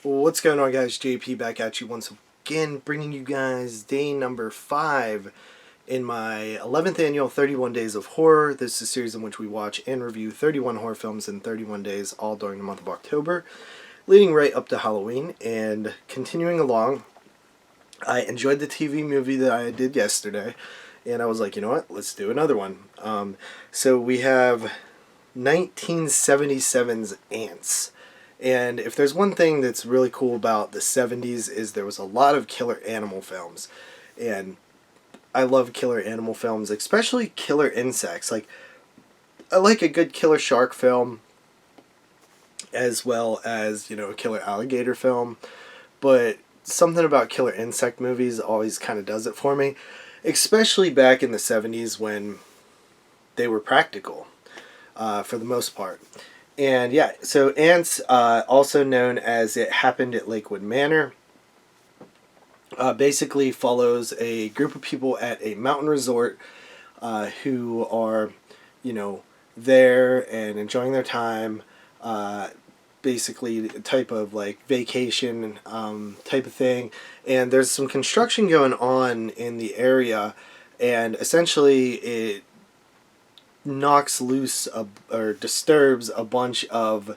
What's going on, guys? JP back at you once again, bringing you guys day number 5 in my 11th annual 31 Days of Horror. This is a series in which we watch and review 31 horror films in 31 days, all during the month of October, leading right up to Halloween. And continuing along, I enjoyed the TV movie that I did yesterday, and I was like, you know what, let's do another one. So we have 1977's Ants. And if there's one thing that's really cool about the 70s is there was a lot of killer animal films. And I love killer animal films, especially killer insects. Like, I like a good killer shark film as well as, a killer alligator film. But something about killer insect movies always kind of does it for me. Especially back in the 70s when they were practical, for the most part. And yeah, so Ants, also known as It Happened at Lakewood Manor, basically follows a group of people at a mountain resort who are, there and enjoying their time. Basically, a type of like vacation type of thing. And there's some construction going on in the area, and essentially it knocks loose or disturbs a bunch of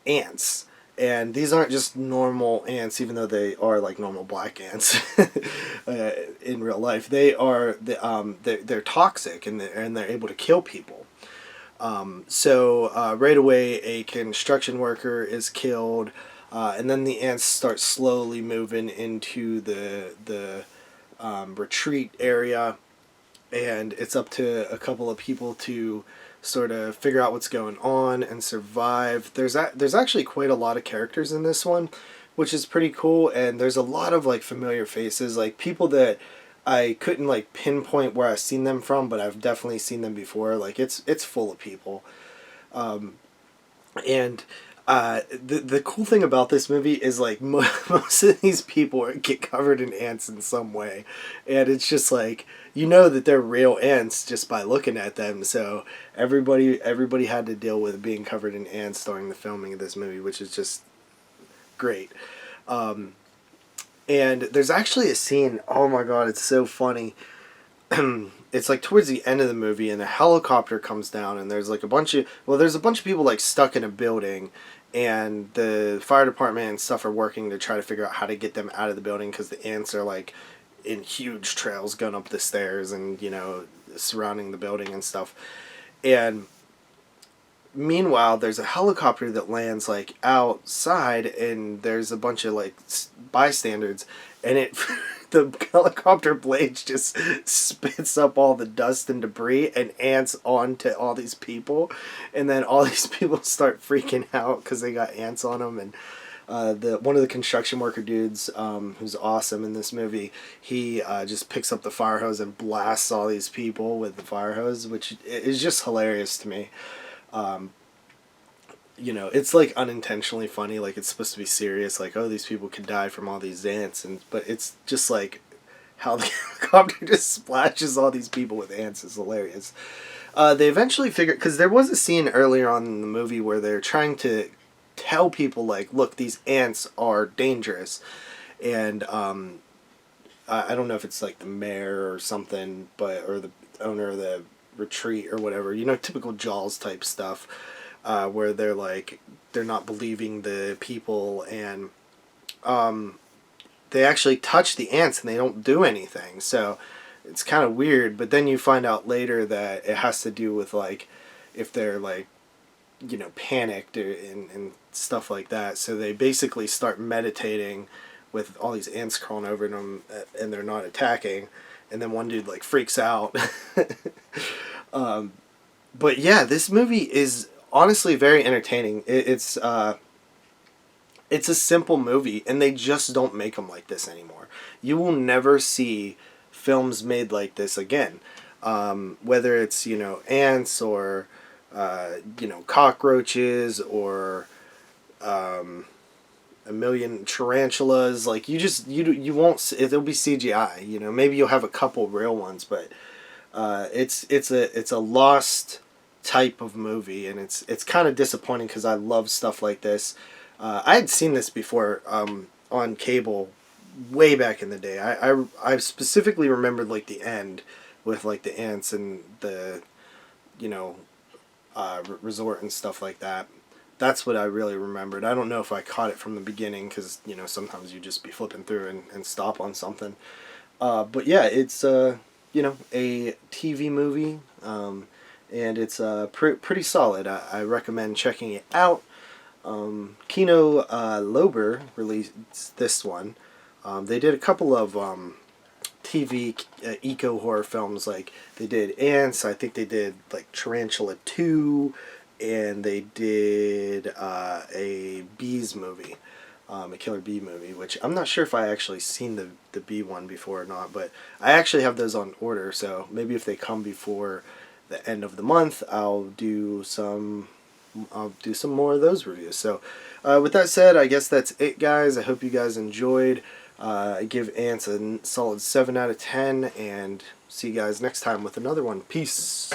ants. And these aren't just normal ants, even though they are like normal black ants in real life. They're toxic, and they're able to kill people. So right away, a construction worker is killed, and then the ants start slowly moving into the retreat area, and it's up to a couple of people to sort of figure out what's going on and survive. There's actually quite a lot of characters in this one, which is pretty cool, and there's a lot of like familiar faces, like people that I couldn't like pinpoint where I've seen them from, but I've definitely seen them before. Like it's full of people. And the cool thing about this movie is like most of these people get covered in ants in some way, and it's just like that they're real ants just by looking at them. So everybody had to deal with being covered in ants during the filming of this movie, which is just great. And there's actually a scene. Oh my god, it's so funny. It's like towards the end of the movie, and a helicopter comes down, and there's like a bunch of people like stuck in a building, and the fire department and stuff are working to try to figure out how to get them out of the building because the ants are like in huge trails going up the stairs and surrounding the building and stuff. And meanwhile, there's a helicopter that lands like outside, and there's a bunch of like bystanders, and it the helicopter blades just spits up all the dust and debris and ants onto all these people, and then all these people start freaking out because they got ants on them. And one of the construction worker dudes, who's awesome in this movie, he just picks up the fire hose and blasts all these people with the fire hose, which is just hilarious to me. It's like unintentionally funny, like it's supposed to be serious, like, oh, these people could die from all these ants, but it's just like how the helicopter just splashes all these people with ants is hilarious. They eventually figure, because there was a scene earlier on in the movie where they're trying to tell people, like, look, these ants are dangerous, and I don't know if it's like the mayor or something, or the owner of the retreat or whatever, typical Jaws type stuff. Where they're not believing the people, and they actually touch the ants and they don't do anything. So it's kind of weird, but then you find out later that it has to do with like if they're like panicked and stuff like that. So they basically start meditating with all these ants crawling over them, and they're not attacking. And then one dude like freaks out. But yeah, this movie is honestly very entertaining. It's a simple movie, and they just don't make them like this anymore. You will never see films made like this again. Whether it's ants or cockroaches or a million tarantulas. Like you won't. It'll be CGI. Maybe you'll have a couple real ones, but it's a lost type of movie, and it's kind of disappointing because I love stuff like this. I had seen this before on cable way back in the day. I specifically remembered like the end with like the ants and the, you know, resort and stuff like that. That's what I really remembered. I don't know if I caught it from the beginning because, you know, sometimes you just be flipping through and stop on something. But yeah, it's you know, a TV movie, and it's pretty solid. I recommend checking it out. Kino Lober released this one. They did a couple of TV eco horror films, like they did Ants. I think they did like Tarantula 2, and they did a bees movie, a killer bee movie, which I'm not sure if I actually seen the bee one before or not, but I actually have those on order, so maybe if they come before the end of the month, I'll do some more of those reviews. So with that said, I guess that's it, guys. I hope you guys enjoyed. I give Ants a solid 7 out of 10, and see you guys next time with another one. Peace.